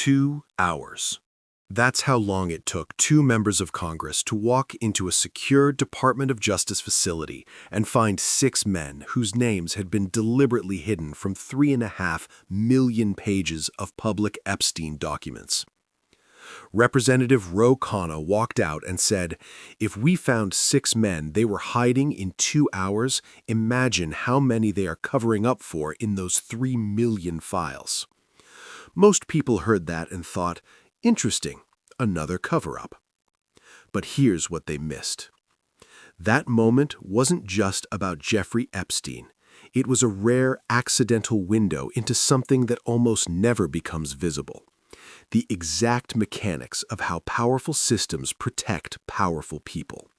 2 hours. That's how long it took two members of Congress to walk into a secure Department of Justice facility and find 6 men whose names had been deliberately hidden from 3.5 million pages of public Epstein documents. Representative Ro Khanna walked out and said, "If we found 6 men they were hiding in 2 hours, imagine how many they are covering up for in those 3 million files." Most people heard that and thought, interesting, another cover-up. But here's what they missed. That moment wasn't just about Jeffrey Epstein. It was a rare accidental window into something that almost never becomes visible. The exact mechanics of how powerful systems protect powerful people.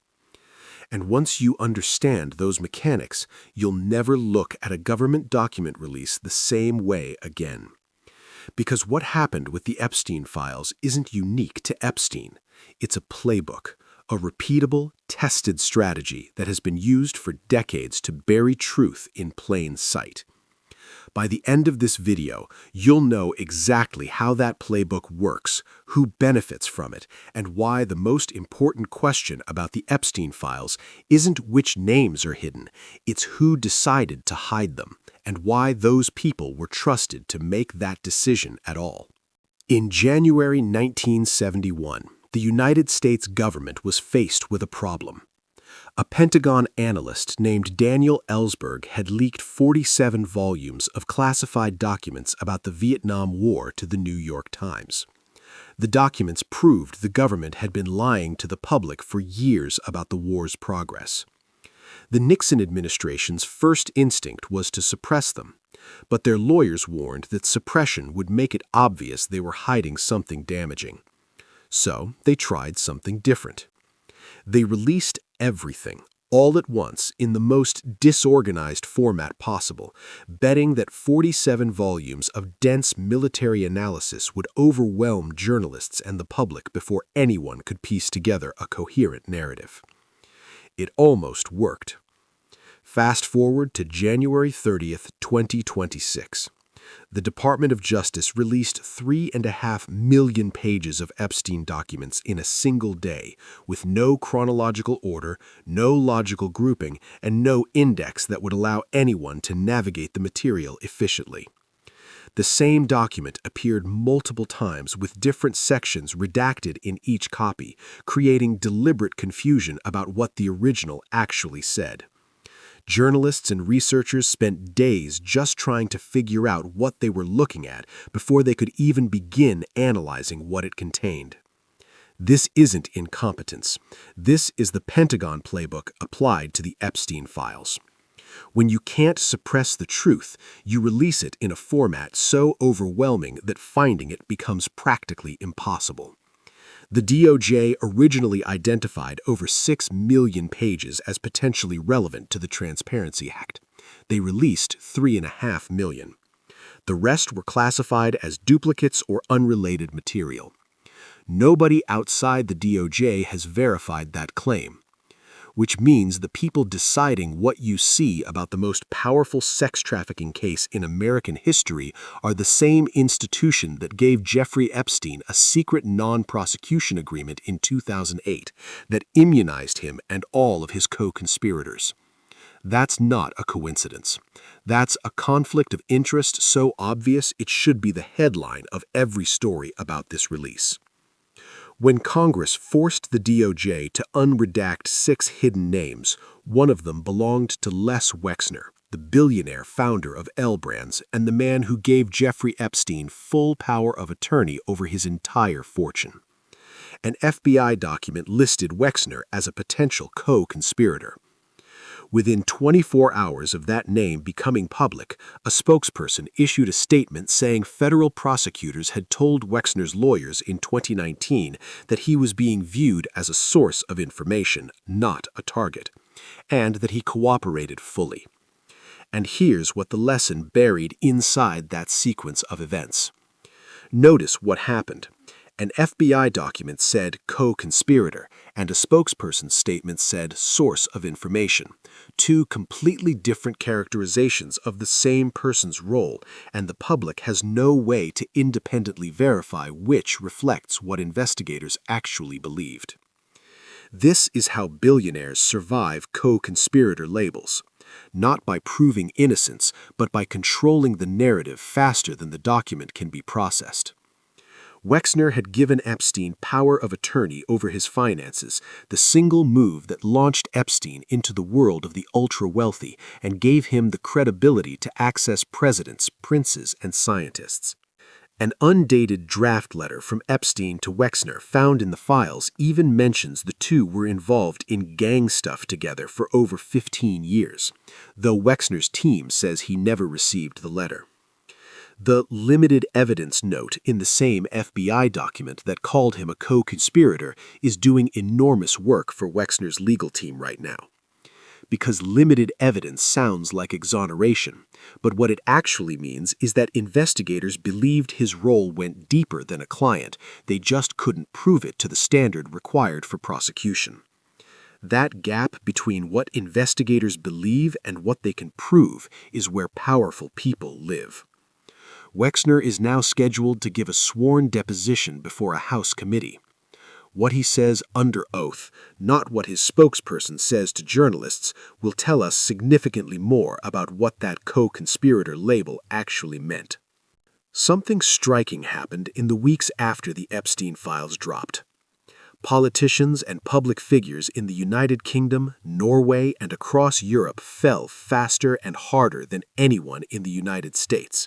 And once you understand those mechanics, you'll never look at a government document release the same way again. Because what happened with the Epstein files isn't unique to Epstein. It's a playbook, a repeatable, tested strategy that has been used for decades to bury truth in plain sight. By the end of this video, you'll know exactly how that playbook works, who benefits from it, and why the most important question about the Epstein files isn't which names are hidden, it's who decided to hide them, and why those people were trusted to make that decision at all. In January 1971, the United States government was faced with a problem. A Pentagon analyst named Daniel Ellsberg had leaked 47 volumes of classified documents about the Vietnam War to the New York Times. The documents proved the government had been lying to the public for years about the war's progress. The Nixon administration's first instinct was to suppress them, but their lawyers warned that suppression would make it obvious they were hiding something damaging. So they tried something different. They released everything, all at once, in the most disorganized format possible, betting that 47 volumes of dense military analysis would overwhelm journalists and the public before anyone could piece together a coherent narrative. It almost worked. Fast forward to January 30th, 2026. The Department of Justice released 3.5 million pages of Epstein documents in a single day, with no chronological order, no logical grouping, and no index that would allow anyone to navigate the material efficiently. The same document appeared multiple times with different sections redacted in each copy, creating deliberate confusion about what the original actually said. Journalists and researchers spent days just trying to figure out what they were looking at before they could even begin analyzing what it contained. This isn't incompetence. This is the Pentagon playbook applied to the Epstein files. When you can't suppress the truth, you release it in a format so overwhelming that finding it becomes practically impossible. The DOJ originally identified over 6 million pages as potentially relevant to the Transparency Act. They released 3.5 million. The rest were classified as duplicates or unrelated material. Nobody outside the DOJ has verified that claim, which means the people deciding what you see about the most powerful sex trafficking case in American history are the same institution that gave Jeffrey Epstein a secret non-prosecution agreement in 2008 that immunized him and all of his co-conspirators. That's not a coincidence. That's a conflict of interest so obvious it should be the headline of every story about this release. When Congress forced the DOJ to unredact 6 hidden names, one of them belonged to Les Wexner, the billionaire founder of L Brands and the man who gave Jeffrey Epstein full power of attorney over his entire fortune. An FBI document listed Wexner as a potential co-conspirator. Within 24 hours of that name becoming public, a spokesperson issued a statement saying federal prosecutors had told Wexner's lawyers in 2019 that he was being viewed as a source of information, not a target, and that he cooperated fully. And here's what the lesson buried inside that sequence of events. Notice what happened. An FBI document said co-conspirator, and a spokesperson's statement said source of information. Two completely different characterizations of the same person's role, and the public has no way to independently verify which reflects what investigators actually believed. This is how billionaires survive co-conspirator labels. Not by proving innocence, but by controlling the narrative faster than the document can be processed. Wexner had given Epstein power of attorney over his finances, the single move that launched Epstein into the world of the ultra-wealthy and gave him the credibility to access presidents, princes, and scientists. An undated draft letter from Epstein to Wexner found in the files even mentions the two were involved in gang stuff together for over 15 years, though Wexner's team says he never received the letter. The limited evidence note in the same FBI document that called him a co-conspirator is doing enormous work for Wexner's legal team right now. Because limited evidence sounds like exoneration, but what it actually means is that investigators believed his role went deeper than a client, they just couldn't prove it to the standard required for prosecution. That gap between what investigators believe and what they can prove is where powerful people live. Wexner is now scheduled to give a sworn deposition before a House committee. What he says under oath, not what his spokesperson says to journalists, will tell us significantly more about what that co-conspirator label actually meant. Something striking happened in the weeks after the Epstein files dropped. Politicians and public figures in the United Kingdom, Norway, and across Europe fell faster and harder than anyone in the United States.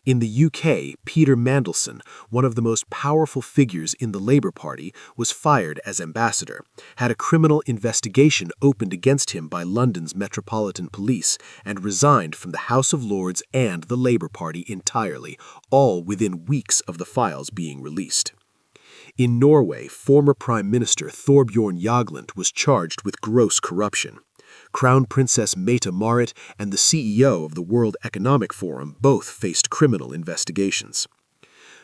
In the UK, Peter Mandelson, one of the most powerful figures in the Labour Party, was fired as ambassador, had a criminal investigation opened against him by London's Metropolitan Police, and resigned from the House of Lords and the Labour Party entirely, all within weeks of the files being released. In Norway, former Prime Minister Thorbjorn Jagland was charged with gross corruption. Crown Princess Mette-Marit and the CEO of the World Economic Forum both faced criminal investigations.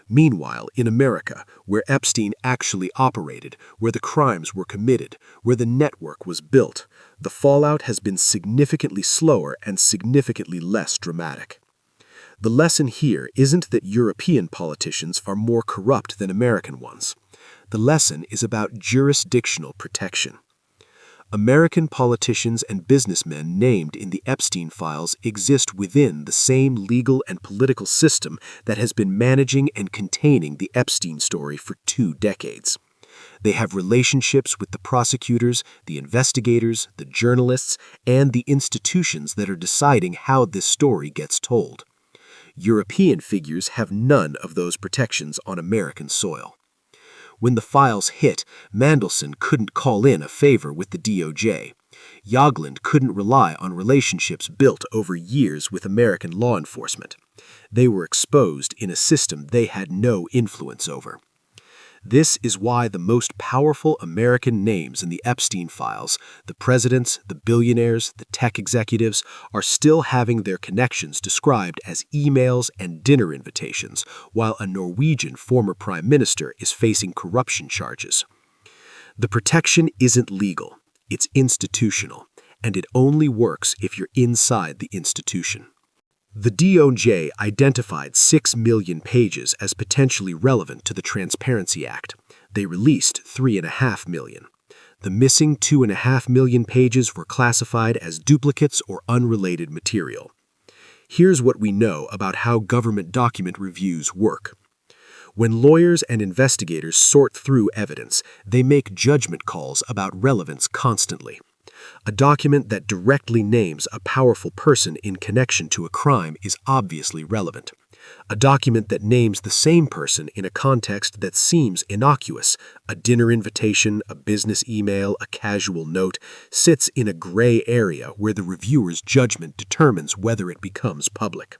Meanwhile, in America, where Epstein actually operated, where the crimes were committed, where the network was built, the fallout has been significantly slower and significantly less dramatic. The lesson here isn't that European politicians are more corrupt than American ones. The lesson is about jurisdictional protection. American politicians and businessmen named in the Epstein files exist within the same legal and political system that has been managing and containing the Epstein story for 2 decades. They have relationships with the prosecutors, the investigators, the journalists, and the institutions that are deciding how this story gets told. European figures have none of those protections on American soil. When the files hit, Mandelson couldn't call in a favor with the DOJ. Jagland couldn't rely on relationships built over years with American law enforcement. They were exposed in a system they had no influence over. This is why the most powerful American names in the Epstein files, the presidents, the billionaires, the tech executives, are still having their connections described as emails and dinner invitations, while a Norwegian former prime minister is facing corruption charges. The protection isn't legal, it's institutional, and it only works if you're inside the institution. The DOJ identified 6 million pages as potentially relevant to the Transparency Act. They released 3.5 million. The missing 2.5 million pages were classified as duplicates or unrelated material. Here's what we know about how government document reviews work. When lawyers and investigators sort through evidence, they make judgment calls about relevance constantly. A document that directly names a powerful person in connection to a crime is obviously relevant. A document that names the same person in a context that seems innocuous, a dinner invitation, a business email, a casual note, sits in a gray area where the reviewer's judgment determines whether it becomes public.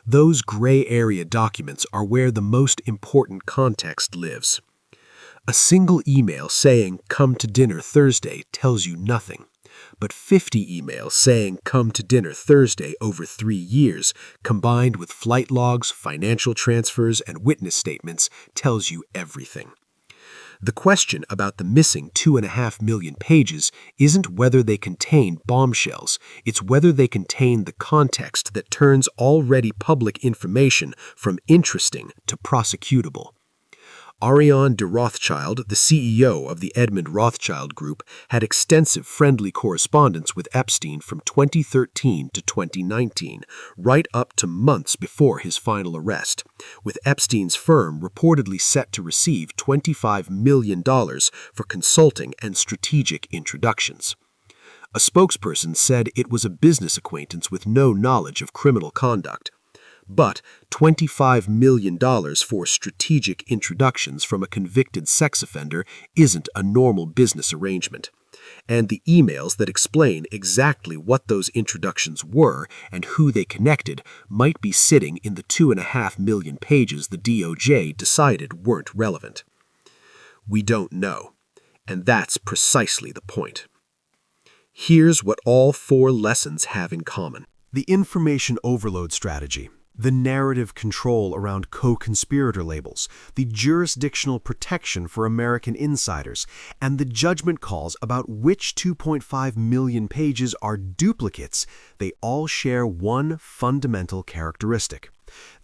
Those gray area documents are where the most important context lives. A single email saying, "Come to dinner Thursday," tells you nothing. But 50 emails saying come to dinner Thursday over 3 years, combined with flight logs, financial transfers, and witness statements, tells you everything. The question about the missing 2.5 million pages isn't whether they contain bombshells, it's whether they contain the context that turns already public information from interesting to prosecutable. Ariane de Rothschild, the CEO of the Edmund Rothschild Group, had extensive friendly correspondence with Epstein from 2013 to 2019, right up to months before his final arrest, with Epstein's firm reportedly set to receive $25 million for consulting and strategic introductions. A spokesperson said it was a business acquaintance with no knowledge of criminal conduct. But $25 million for strategic introductions from a convicted sex offender isn't a normal business arrangement. And the emails that explain exactly what those introductions were and who they connected might be sitting in the 2.5 million pages the DOJ decided weren't relevant. We don't know, and that's precisely the point. Here's what all 4 lessons have in common. The information overload strategy, the narrative control around co-conspirator labels, the jurisdictional protection for American insiders, and the judgment calls about which 2.5 million pages are duplicates, they all share one fundamental characteristic.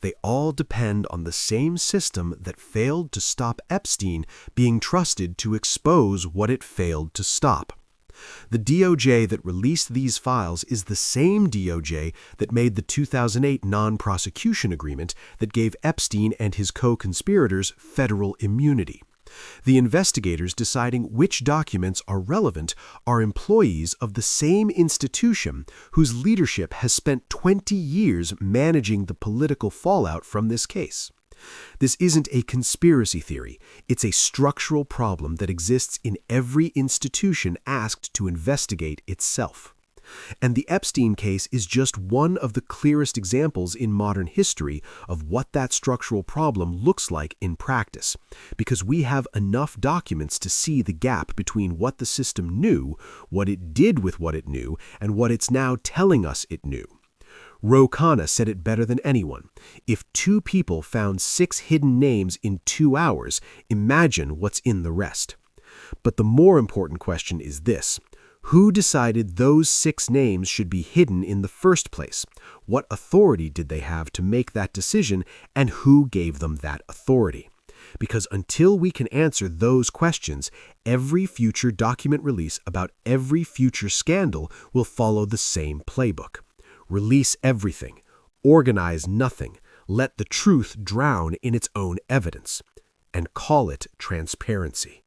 They all depend on the same system that failed to stop Epstein being trusted to expose what it failed to stop. The DOJ that released these files is the same DOJ that made the 2008 non-prosecution agreement that gave Epstein and his co-conspirators federal immunity. The investigators deciding which documents are relevant are employees of the same institution whose leadership has spent 20 years managing the political fallout from this case. This isn't a conspiracy theory. It's a structural problem that exists in every institution asked to investigate itself. And the Epstein case is just one of the clearest examples in modern history of what that structural problem looks like in practice, because we have enough documents to see the gap between what the system knew, what it did with what it knew, and what it's now telling us it knew. Ro Khanna said it better than anyone. If 2 people found 6 hidden names in 2 hours, imagine what's in the rest. But the more important question is this. Who decided those 6 names should be hidden in the first place? What authority did they have to make that decision, and who gave them that authority? Because until we can answer those questions, every future document release about every future scandal will follow the same playbook. Release everything, organize nothing, let the truth drown in its own evidence, and call it transparency.